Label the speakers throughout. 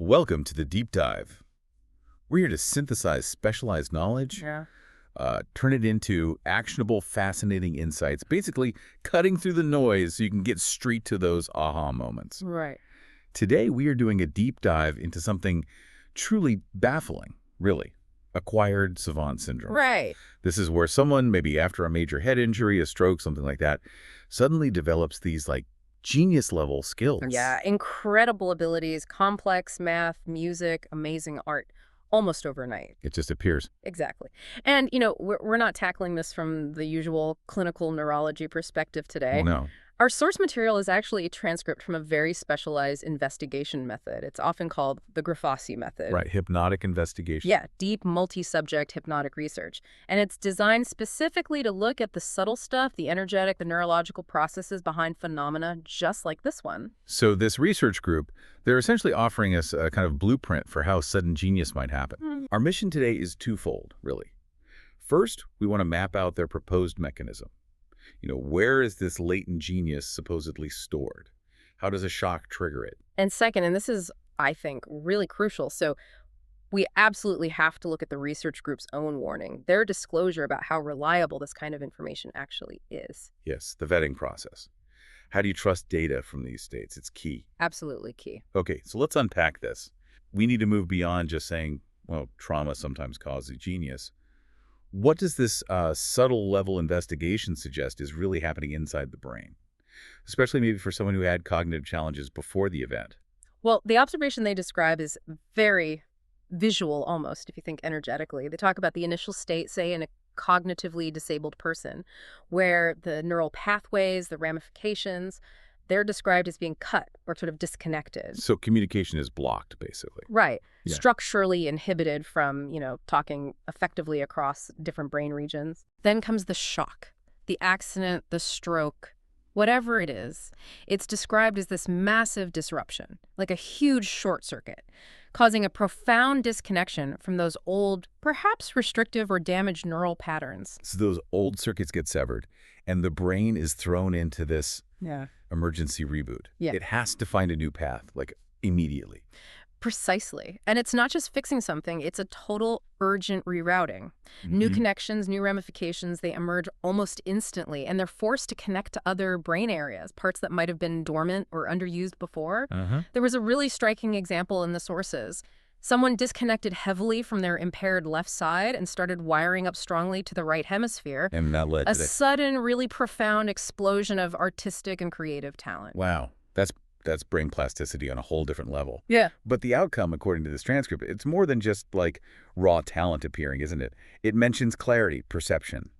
Speaker 1: Welcome to the Deep Dive. We're here to synthesize specialized knowledge,
Speaker 2: Yeah.
Speaker 1: turn it into actionable, fascinating insights, basically cutting through the noise so you can get straight to those aha moments.
Speaker 2: Right.
Speaker 1: Today, we are doing a deep dive into something truly baffling, really. Acquired Savant Syndrome.
Speaker 2: Right.
Speaker 1: This is where someone, maybe after a major head injury, a stroke, something like that, suddenly develops these genius-level skills.
Speaker 2: Yeah. Incredible abilities, complex math, music, amazing art, almost overnight.
Speaker 1: It just appears.
Speaker 2: Exactly. And, we're not tackling this from the usual clinical neurology perspective today.
Speaker 1: Oh, no.
Speaker 2: Our source material is actually a transcript from a very specialized investigation method. It's often called the Grifasi method.
Speaker 1: Right, hypnotic investigation.
Speaker 2: Yeah, deep multi-subject hypnotic research. And it's designed specifically to look at the subtle stuff, the energetic, the neurological processes behind phenomena just like this one.
Speaker 1: So this research group, they're essentially offering us a kind of blueprint for how sudden genius might happen. Our mission today is twofold, really. First, we want to map out their proposed mechanism. Where is this latent genius supposedly stored? How does a shock trigger it?
Speaker 2: And second, and this is, I think, really crucial, so we absolutely have to look at the research group's own warning, their disclosure about how reliable this kind of information actually is.
Speaker 1: Yes, the vetting process. How do you trust data from these states? It's key.
Speaker 2: Absolutely key.
Speaker 1: Okay, so let's unpack this. We need to move beyond just saying, well, trauma sometimes causes genius. What does this subtle level investigation suggest is really happening inside the brain? Especially maybe for someone who had cognitive challenges before the event.
Speaker 2: Well, the observation they describe is very visual almost, if you think energetically. They talk about the initial state, say, in a cognitively disabled person, where the neural pathways, the ramifications, they're described as being cut or sort of disconnected.
Speaker 1: So communication is blocked, basically.
Speaker 2: Right.
Speaker 1: Yeah.
Speaker 2: Structurally inhibited from, talking effectively across different brain regions. Then comes the shock, the accident, the stroke, whatever it is. It's described as this massive disruption, like a huge short circuit, causing a profound disconnection from those old, perhaps restrictive or damaged neural patterns.
Speaker 1: So those old circuits get severed, and the brain is thrown into this emergency reboot.
Speaker 2: Yeah.
Speaker 1: It has to find a new path, immediately.
Speaker 2: Precisely. And it's not just fixing something, it's a total urgent rerouting. New connections, new ramifications, they emerge almost instantly, and they're forced to connect to other brain areas, parts that might have been dormant or underused before. There was a really striking example in the sources. Someone disconnected heavily from their impaired left side and started wiring up strongly to the right hemisphere.
Speaker 1: And that led to
Speaker 2: a sudden, really profound explosion of artistic and creative talent.
Speaker 1: Wow. That's brain plasticity on a whole different level.
Speaker 2: Yeah.
Speaker 1: But the outcome, according to this transcript, it's more than just raw talent appearing, isn't it? It mentions clarity, perception,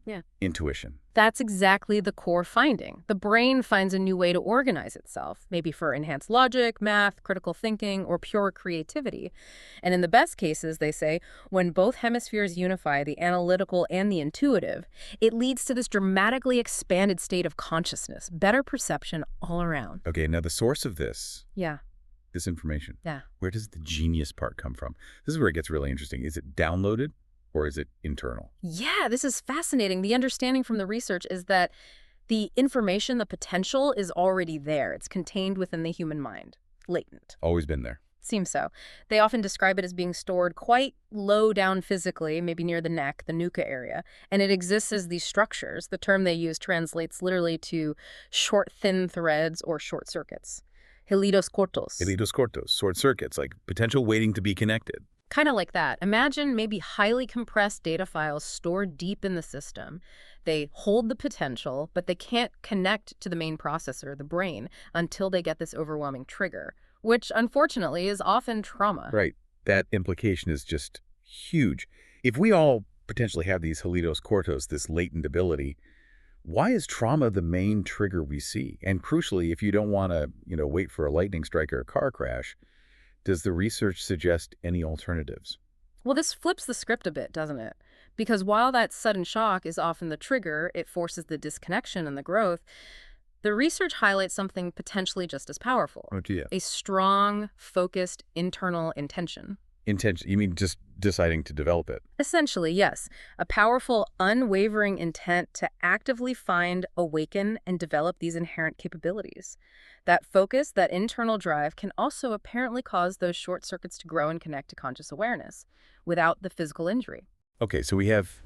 Speaker 1: intuition.
Speaker 2: That's exactly the core finding. The brain finds a new way to organize itself, maybe for enhanced logic, math, critical thinking, or pure creativity. And in the best cases, they say, when both hemispheres unify, the analytical and the intuitive, it leads to this dramatically expanded state of consciousness, better perception all around.
Speaker 1: Okay, now the source of this information,
Speaker 2: Yeah.
Speaker 1: where does the genius part come from? This is where it gets really interesting. Is it downloaded? Or is it internal?
Speaker 2: Yeah, this is fascinating. The understanding from the research is that the information, the potential is already there. It's contained within the human mind, latent.
Speaker 1: Always been there.
Speaker 2: Seems so. They often describe it as being stored quite low down physically, maybe near the neck, the nuca area, and it exists as these structures. The term they use translates literally to short, thin threads or short circuits. Hilidos cortos.
Speaker 1: Hilidos cortos, short circuits, potential waiting to be connected.
Speaker 2: Kind of like that. Imagine maybe highly compressed data files stored deep in the system. They hold the potential, but they can't connect to the main processor, the brain, until they get this overwhelming trigger, which unfortunately is often trauma.
Speaker 1: Right. That implication is just huge. If we all potentially have these hilidos cortos, this latent ability, why is trauma the main trigger we see? And crucially, if you don't want to, wait for a lightning strike or a car crash, does the research suggest any alternatives?
Speaker 2: Well, this flips the script a bit, doesn't it? Because while that sudden shock is often the trigger, it forces the disconnection and the growth, the research highlights something potentially just as powerful.
Speaker 1: Oh, yeah.
Speaker 2: A strong, focused internal intention.
Speaker 1: Intention, you mean just deciding to develop it?
Speaker 2: Essentially, yes. A powerful, unwavering intent to actively find, awaken, and develop these inherent capabilities. That focus, that internal drive, can also apparently cause those short circuits to grow and connect to conscious awareness without the physical injury.
Speaker 1: Okay, so we have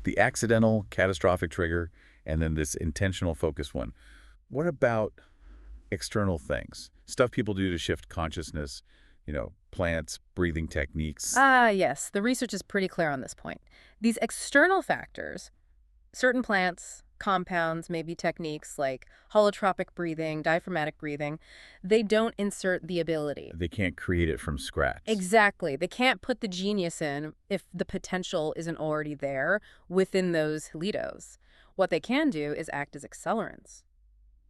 Speaker 1: the accidental catastrophic trigger and then this intentional focused one. What about external things? Stuff people do to shift consciousness, plants, breathing techniques.
Speaker 2: Ah, yes, the research is pretty clear on this point. These external factors, certain plants, compounds, maybe techniques like holotropic breathing, diaphragmatic breathing, they don't insert the ability.
Speaker 1: They can't create it from scratch.
Speaker 2: Exactly. They can't put the genius in if the potential isn't already there within those helitos. What they can do is act as accelerants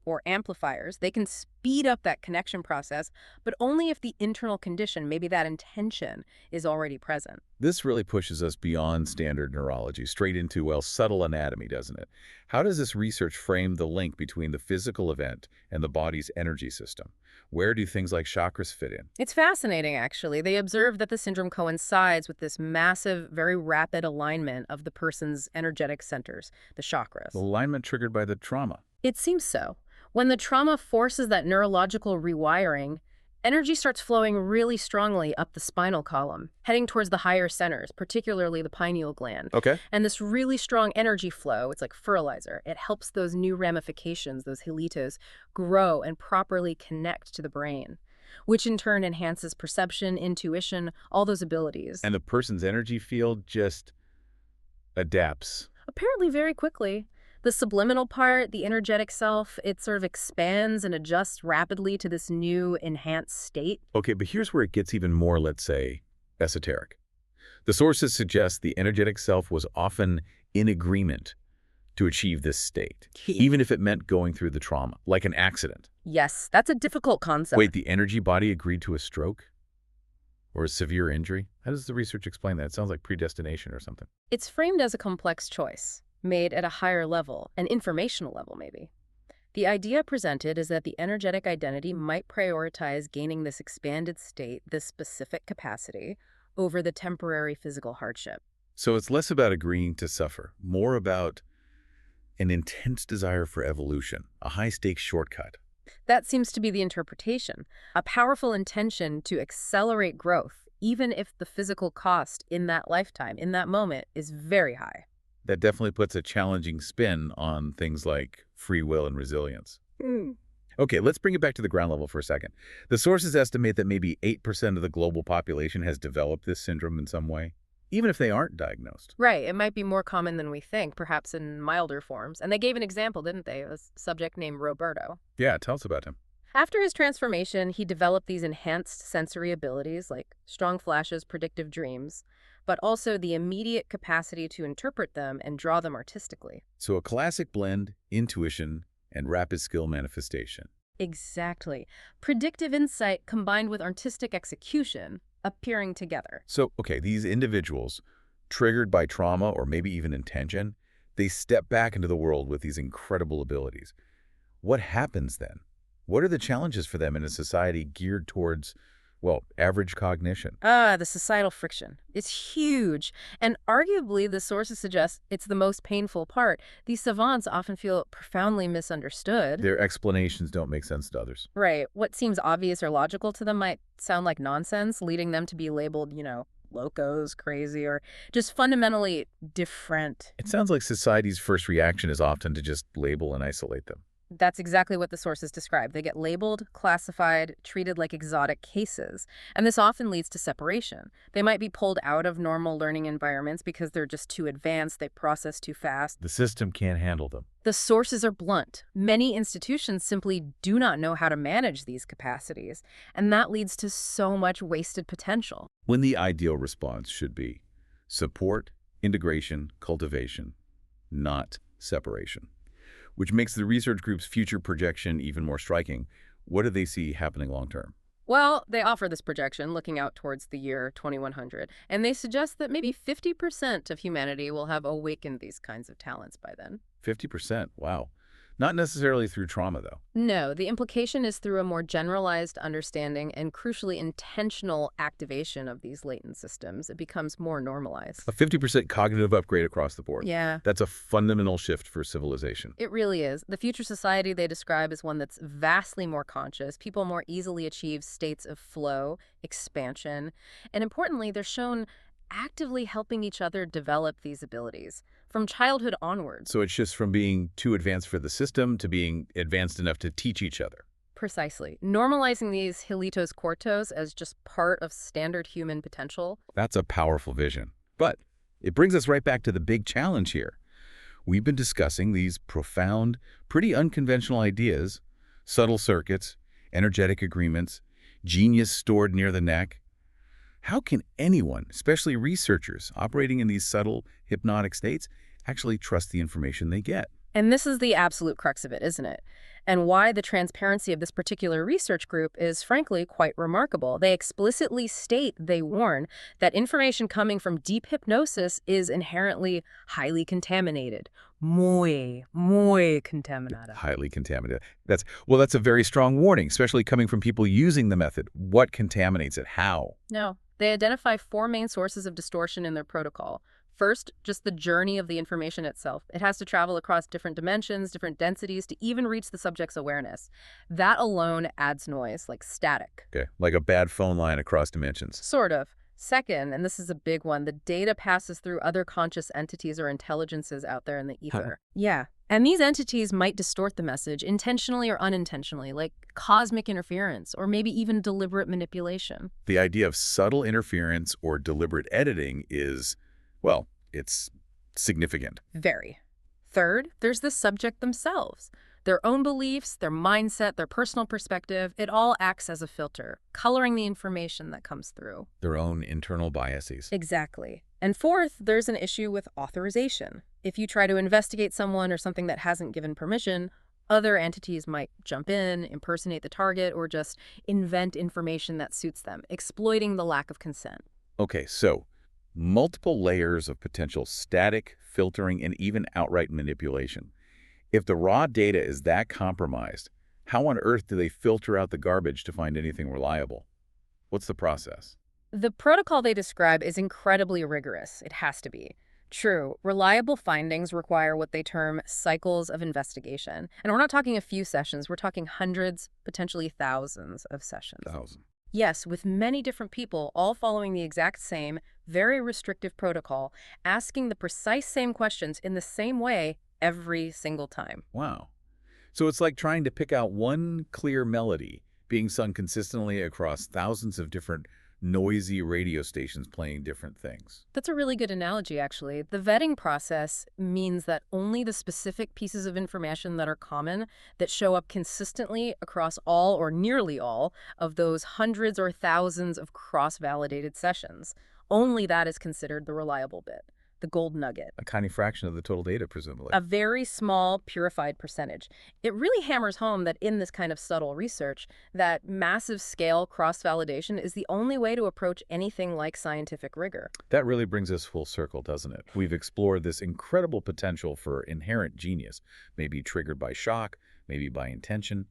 Speaker 2: or amplifiers. They can speed up that connection process, but only if the internal condition, maybe that intention, is already present.
Speaker 1: This really pushes us beyond standard neurology, straight into, well, subtle anatomy, doesn't it? How does this research frame the link between the physical event and the body's energy system? Where do things like chakras fit in?
Speaker 2: It's fascinating, actually. They observed that the syndrome coincides with this massive, very rapid alignment of the person's energetic centers, the chakras.
Speaker 1: The alignment triggered by the trauma.
Speaker 2: It seems so. When the trauma forces that neurological rewiring, energy starts flowing really strongly up the spinal column, heading towards the higher centers, particularly the pineal gland.
Speaker 1: Okay.
Speaker 2: And this really strong energy flow, it's like fertilizer. It helps those new ramifications, those helitos, grow and properly connect to the brain, which in turn enhances perception, intuition, all those abilities.
Speaker 1: And the person's energy field just adapts.
Speaker 2: Apparently very quickly. The subliminal part, the energetic self, it sort of expands and adjusts rapidly to this new enhanced state.
Speaker 1: Okay, but here's where it gets even more, let's say, esoteric. The sources suggest the energetic self was often in agreement to achieve this state, even if it meant going through the trauma, like an accident.
Speaker 2: Yes, that's a difficult concept.
Speaker 1: Wait, the energy body agreed to a stroke? Or a severe injury? How does the research explain that? It sounds like predestination or something.
Speaker 2: It's framed as a complex choice, made at a higher level, an informational level maybe. The idea presented is that the energetic identity might prioritize gaining this expanded state, this specific capacity, over the temporary physical hardship.
Speaker 1: So it's less about agreeing to suffer, more about an intense desire for evolution, a high-stakes shortcut.
Speaker 2: That seems to be the interpretation, a powerful intention to accelerate growth, even if the physical cost in that lifetime, in that moment, is very high.
Speaker 1: That definitely puts a challenging spin on things like free will and resilience. Okay, let's bring it back to the ground level for a second. The sources estimate that maybe 8% of the global population has developed this syndrome in some way, even if they aren't diagnosed.
Speaker 2: Right, it might be more common than we think, perhaps in milder forms. And they gave an example, didn't they? A subject named Roberto.
Speaker 1: Yeah, tell us about him.
Speaker 2: After his transformation, he developed these enhanced sensory abilities like strong flashes, predictive dreams, but also the immediate capacity to interpret them and draw them artistically.
Speaker 1: So a classic blend, intuition, and rapid skill manifestation.
Speaker 2: Exactly. Predictive insight combined with artistic execution appearing together.
Speaker 1: So, okay, these individuals, triggered by trauma or maybe even intention, they step back into the world with these incredible abilities. What happens then? What are the challenges for them in a society geared towards, well, average cognition?
Speaker 2: The societal friction. It's huge. And arguably, the sources suggest it's the most painful part. These savants often feel profoundly misunderstood.
Speaker 1: Their explanations don't make sense to others.
Speaker 2: Right. What seems obvious or logical to them might sound like nonsense, leading them to be labeled, locos, crazy, or just fundamentally different.
Speaker 1: It sounds like society's first reaction is often to just label and isolate them.
Speaker 2: That's exactly what the sources describe. They get labeled, classified, treated like exotic cases. And this often leads to separation. They might be pulled out of normal learning environments because they're just too advanced, they process too fast.
Speaker 1: The system can't handle them.
Speaker 2: The sources are blunt. Many institutions simply do not know how to manage these capacities, and that leads to so much wasted potential.
Speaker 1: When the ideal response should be support, integration, cultivation, not separation. Which makes the research group's future projection even more striking. What do they see happening long-term?
Speaker 2: Well, they offer this projection looking out towards the year 2100, and they suggest that maybe 50% of humanity will have awakened these kinds of talents by then.
Speaker 1: 50%, wow. Not necessarily through trauma, though.
Speaker 2: No, the implication is through a more generalized understanding and crucially intentional activation of these latent systems. It becomes more normalized.
Speaker 1: A 50% cognitive upgrade across the board.
Speaker 2: Yeah.
Speaker 1: That's a fundamental shift for civilization.
Speaker 2: It really is. The future society they describe is one that's vastly more conscious. People more easily achieve states of flow, expansion, and importantly, they're shown actively helping each other develop these abilities from childhood onwards.
Speaker 1: So it shifts from being too advanced for the system to being advanced enough to teach each other.
Speaker 2: Precisely. Normalizing these Helitos cortos as just part of standard human potential.
Speaker 1: That's a powerful vision. But it brings us right back to the big challenge here. We've been discussing these profound, pretty unconventional ideas, subtle circuits, energetic agreements, genius stored near the neck. How can anyone, especially researchers operating in these subtle hypnotic states, actually trust the information they get?
Speaker 2: And this is the absolute crux of it, isn't it? And why the transparency of this particular research group is frankly quite remarkable. They explicitly state, they warn, that information coming from deep hypnosis is inherently highly contaminated. Muy contaminada.
Speaker 1: Highly contaminated. That's a very strong warning, especially coming from people using the method. What contaminates it? How?
Speaker 2: No. They identify 4 main sources of distortion in their protocol. First, just the journey of the information itself. It has to travel across different dimensions, different densities to even reach the subject's awareness. That alone adds noise, like static.
Speaker 1: Okay, like a bad phone line across dimensions.
Speaker 2: Sort of. Second, and this is a big one, the data passes through other conscious entities or intelligences out there in the ether. Yeah. And these entities might distort the message intentionally or unintentionally, like cosmic interference or maybe even deliberate manipulation.
Speaker 1: The idea of subtle interference or deliberate editing is, well, it's significant.
Speaker 2: Very. Third, there's the subject themselves. Their own beliefs, their mindset, their personal perspective, it all acts as a filter, coloring the information that comes through.
Speaker 1: Their own internal biases.
Speaker 2: Exactly. And fourth, there's an issue with authorization. If you try to investigate someone or something that hasn't given permission, other entities might jump in, impersonate the target, or just invent information that suits them, exploiting the lack of consent.
Speaker 1: Okay, so multiple layers of potential static, filtering, and even outright manipulation. If the raw data is that compromised, how on earth do they filter out the garbage to find anything reliable? What's the process?
Speaker 2: The protocol they describe is incredibly rigorous. It has to be. True, reliable findings require what they term cycles of investigation. And we're not talking a few sessions, we're talking hundreds, potentially thousands of sessions. Yes, with many different people, all following the exact same, very restrictive protocol, asking the precise same questions in the same way every single time.
Speaker 1: Wow. So it's like trying to pick out one clear melody being sung consistently across thousands of different noisy radio stations playing different things.
Speaker 2: That's a really good analogy, actually. The vetting process means that only the specific pieces of information that are common, that show up consistently across all or nearly all of those hundreds or thousands of cross-validated sessions, only that is considered the reliable bit, the gold nugget.
Speaker 1: A tiny fraction of the total data, presumably.
Speaker 2: A very small, purified percentage. It really hammers home that in this kind of subtle research, that massive scale cross-validation is the only way to approach anything like scientific rigor.
Speaker 1: That really brings us full circle, doesn't it? We've explored this incredible potential for inherent genius, maybe triggered by shock, maybe by intention,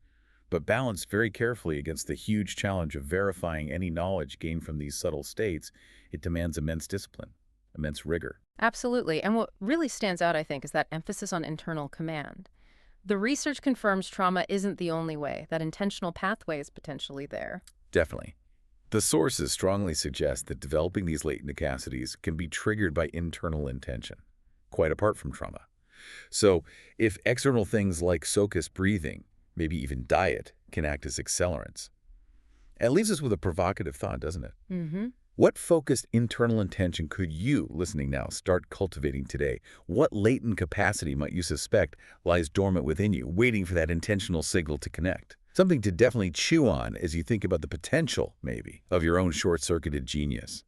Speaker 1: but balanced very carefully against the huge challenge of verifying any knowledge gained from these subtle states. It demands immense discipline, immense rigor.
Speaker 2: Absolutely. And what really stands out, I think, is that emphasis on internal command. The research confirms trauma isn't the only way, that intentional pathway is potentially there.
Speaker 1: Definitely. The sources strongly suggest that developing these latent capacities can be triggered by internal intention, quite apart from trauma. So if external things like SOCUS breathing, maybe even diet, can act as accelerants, it leaves us with a provocative thought, doesn't it?
Speaker 2: Mm-hmm.
Speaker 1: What focused internal intention could you, listening now, start cultivating today? What latent capacity might you suspect lies dormant within you, waiting for that intentional signal to connect? Something to definitely chew on as you think about the potential, maybe, of your own short-circuited genius.